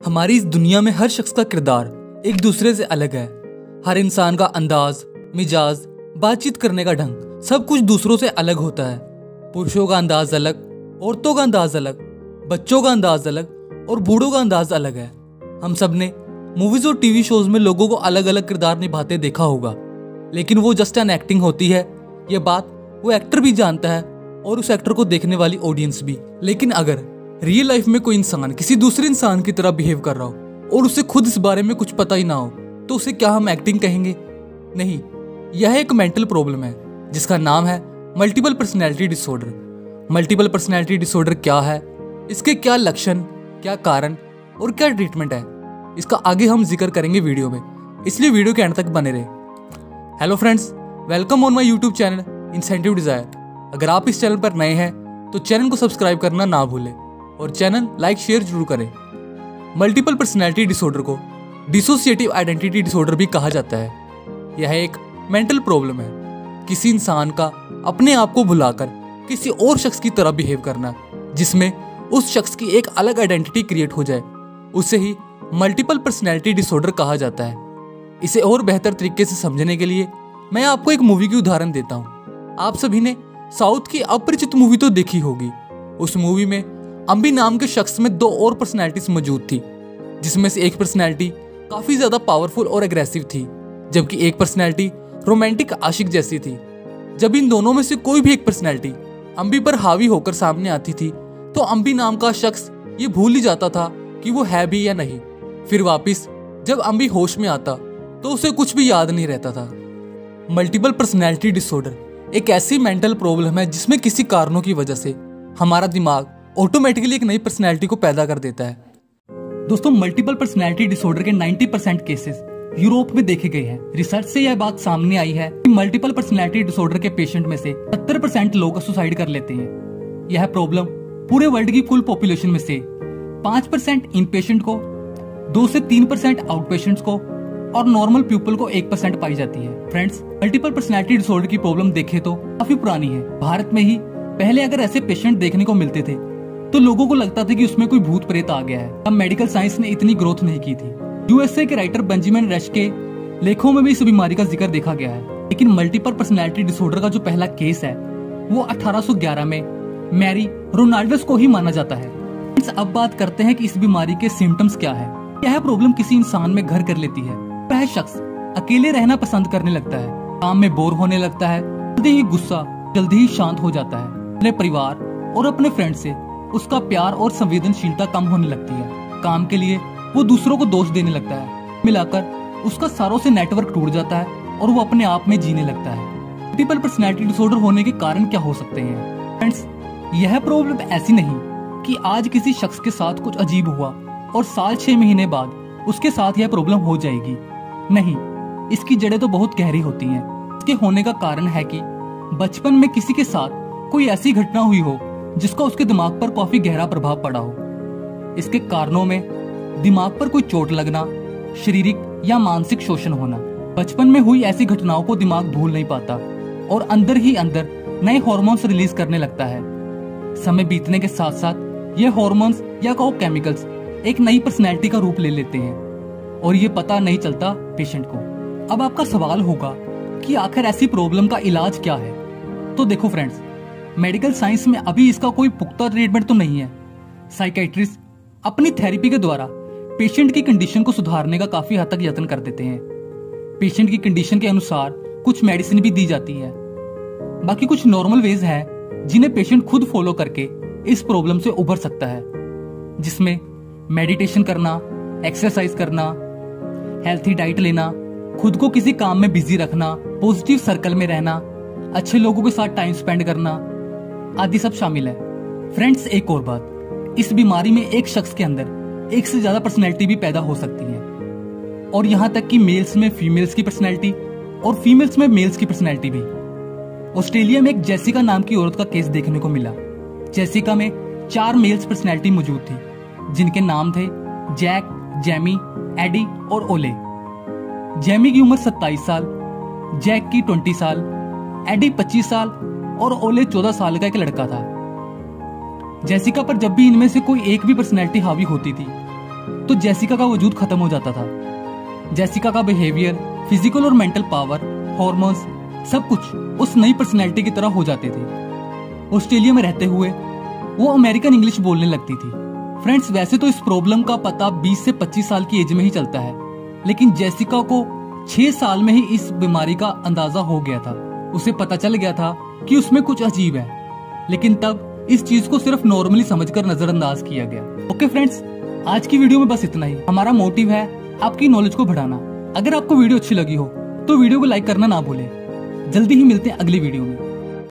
हमारी इस दुनिया में हर शख्स का किरदार एक दूसरे से अलग है। हर इंसान का अंदाज, मिजाज, बातचीत करने का ढंग सब कुछ दूसरों से अलग होता है। पुरुषों का अंदाज अलग, औरतों का अंदाज अलग, बच्चों का अंदाज अलग और बूढ़ों का अंदाज अलग है। हम सब ने मूवीज और टीवी शोज में लोगों को अलग अलग किरदार निभाते देखा होगा, लेकिन वो जस्ट एन एक्टिंग होती है। ये बात वो एक्टर भी जानता है और उस एक्टर को देखने वाली ऑडियंस भी। लेकिन अगर रियल लाइफ में कोई इंसान किसी दूसरे इंसान की तरह बिहेव कर रहा हो और उसे खुद इस बारे में कुछ पता ही ना हो, तो उसे क्या हम एक्टिंग कहेंगे? नहीं, यह एक मेंटल प्रॉब्लम है जिसका नाम है multiple personality disorder. Multiple personality disorder क्या है, इसके क्या लक्षण, क्या कारण और क्या ट्रीटमेंट है, इसका आगे हम जिक्र करेंगे वीडियो में, इसलिए वीडियो के एंड तक बने रहे। Hello friends, welcome on my YouTube channel incentive desire. अगर आप इस चैनल पर नए हैं तो चैनल को सब्सक्राइब करना ना भूलें और चैनल लाइक शेयर जरूर करें। मल्टीपल पर्सनैलिटी डिसऑर्डर को डिसोसिएटिव आइडेंटिटी डिसऑर्डर भी कहा जाता है। यह एक मेंटल प्रॉब्लम है, किसी इंसान का अपने आप को भुलाकर किसी और शख्स की तरह बिहेव करना, जिसमें उस शख्स की एक अलग आइडेंटिटी क्रिएट हो जाए, उसे ही मल्टीपल पर्सनैलिटी डिसऑर्डर कहा जाता है। इसे और बेहतर तरीके से समझने के लिए मैं आपको एक मूवी की उदाहरण देता हूँ। आप सभी ने साउथ की अपरिचित मूवी तो देखी होगी। उस मूवी में अंबी नाम के शख्स में दो और पर्सनैलिटीज मौजूद थी, जिसमें से एक पर्सनैलिटी काफी ज्यादा पावरफुल और एग्रेसिव थी, जबकि एक पर्सनैलिटी रोमांटिक आशिक जैसी थी। जब इन दोनों में से कोई भी एक पर्सनैलिटी अंबी पर हावी होकर सामने आती थी, तो अंबी नाम का शख्स ये भूल ही जाता था कि वो है भी या नहीं। फिर वापिस जब अंबी होश में आता तो उसे कुछ भी याद नहीं रहता था। मल्टीपल पर्सनैलिटी डिसऑर्डर एक ऐसी मेंटल प्रॉब्लम है जिसमें किसी कारणों की वजह से हमारा दिमाग ऑटोमेटिकली एक नई पर्सनैलिटी को पैदा कर देता है। दोस्तों, मल्टीपल पर्सनैलिटी डिसऑर्डर के 90% केसेस यूरोप में देखे गए हैं। रिसर्च से यह बात सामने आई है कि मल्टीपल पर्सनैलिटी डिसऑर्डर के पेशेंट में से 70% लोग सुसाइड कर लेते हैं। यह प्रॉब्लम पूरे वर्ल्ड की कुल पॉपुलेशन में से 5% इन पेशेंट को, 2 से 3% आउट पेशेंट्स को और नॉर्मल पीपल को 1% पाई जाती है। फ्रेंड्स, मल्टीपल पर्सनैलिटी डिसऑर्डर की प्रॉब्लम देखें तो काफी पुरानी है। भारत में ही पहले अगर ऐसे पेशेंट देखने को मिलते थे तो लोगों को लगता था कि उसमें कोई भूत प्रेत आ गया है। अब मेडिकल साइंस ने इतनी ग्रोथ नहीं की थी। यूएसए के राइटर बेंजामिन रश के लेखों में भी इस बीमारी का जिक्र देखा गया है। लेकिन मल्टीपल पर्सनैलिटी डिसऑर्डर का जो पहला केस है वो 1811 में मैरी रोनाल्डस को ही माना जाता है। अब बात करते हैं कि इस बीमारी के सिम्टम्स क्या है। यह प्रॉब्लम किसी इंसान में घर कर लेती है। वह शख्स अकेले रहना पसंद करने लगता है, काम में बोर होने लगता है, जल्दी ही गुस्सा जल्दी ही शांत हो जाता है। अपने परिवार और अपने फ्रेंड से उसका प्यार और संवेदनशीलता कम होने लगती है। काम के लिए वो दूसरों को दोष देने लगता है। मिलाकर उसका सारों से नेटवर्क टूट जाता है और वो अपने आप में जीने लगता है। मल्टीपल पर्सनैलिटी डिसऑर्डर होने के कारण क्या हो सकते हैं? फ्रेंड्स, यह प्रॉब्लम ऐसी नहीं कि आज किसी शख्स के साथ कुछ अजीब हुआ और साल 6 महीने बाद उसके साथ यह प्रॉब्लम हो जाएगी। नहीं, इसकी जड़ें तो बहुत गहरी होती हैं। इसके होने का कारण है कि बचपन में किसी के साथ कोई ऐसी घटना हुई हो जिसका उसके दिमाग पर काफी गहरा प्रभाव पड़ा हो। इसके कारणों में दिमाग पर कोई चोट लगना, शारीरिक या मानसिक शोषण होना। बचपन में हुई ऐसी घटनाओं को दिमाग भूल नहीं पाता और अंदर ही अंदर नए हार्मोन्स रिलीज करने लगता है। समय बीतने के साथ साथ ये हार्मोन्स या कहो केमिकल्स एक नई पर्सनैलिटी का रूप ले लेते हैं और ये पता नहीं चलता पेशेंट को। अब आपका सवाल होगा कि आखिर ऐसी प्रॉब्लम का इलाज क्या है? तो देखो फ्रेंड्स, मेडिकल साइंस में अभी इसका कोई पुख्ता ट्रीटमेंट तो नहीं है। साइकियाट्रिस्ट अपनी थेरेपी के द्वारा पेशेंट की कंडीशन को सुधारने का काफी हद तक यत्न कर देते हैं। पेशेंट की कंडीशन के अनुसार कुछ मेडिसिन भी दी जाती है। बाकी कुछ नॉर्मल वेज है जिन्हें पेशेंट खुद फॉलो करके इस प्रॉब्लम से उभर सकता है, जिसमें मेडिटेशन करना, एक्सरसाइज करना, हेल्थी डाइट लेना, खुद को किसी काम में बिजी रखना, पॉजिटिव सर्कल में रहना, अच्छे लोगों के साथ टाइम स्पेंड करना आदि सब शामिल है। फ्रेंड्स, एक और बात, इस बीमारी में एक शख्स के अंदर एक से ज्यादा पर्सनैलिटी भी पैदा हो सकती है और यहाँ तक कि मेल्स में फीमेल्स की पर्सनैलिटी और फीमेल्स में मेल्स की पर्सनैलिटी भी। ऑस्ट्रेलिया में एक जेसिका नाम की औरत का केस देखने को मिला। जेसिका में 4 मेल्स पर्सनैलिटी मौजूद थी, जिनके नाम थे जैक, जेमी, एडी और ओले। जेमी की उम्र 27 साल, जैक की 20 साल, एडी 25 साल और ओले 14 साल का एक लड़का था। जेसिका पर जब भी इनमें से कोई एक भी पर्सनैलिटी हावी होती थी तो जेसिका का वजूद खत्म हो जाता था। जेसिका का बिहेवियर, फिजिकल और मेंटल पावर, हॉर्मोन्स, सब कुछ उस नई पर्सनैलिटी की तरह हो जाते थे। ऑस्ट्रेलिया में रहते हुए वो अमेरिकन इंग्लिश बोलने लगती थी। फ्रेंड्स, वैसे तो इस प्रॉब्लम का पता 20 से 25 साल की एज में ही चलता है, लेकिन जेसिका को 6 साल में ही इस बीमारी का अंदाजा हो गया था। उसे पता चल गया था कि उसमें कुछ अजीब है, लेकिन तब इस चीज को सिर्फ नॉर्मली समझकर नजरअंदाज किया गया। ओके फ्रेंड्स, आज की वीडियो में बस इतना ही। हमारा मोटिव है आपकी नॉलेज को बढ़ाना। अगर आपको वीडियो अच्छी लगी हो तो वीडियो को लाइक करना ना भूलें। जल्दी ही मिलते हैं अगली वीडियो में।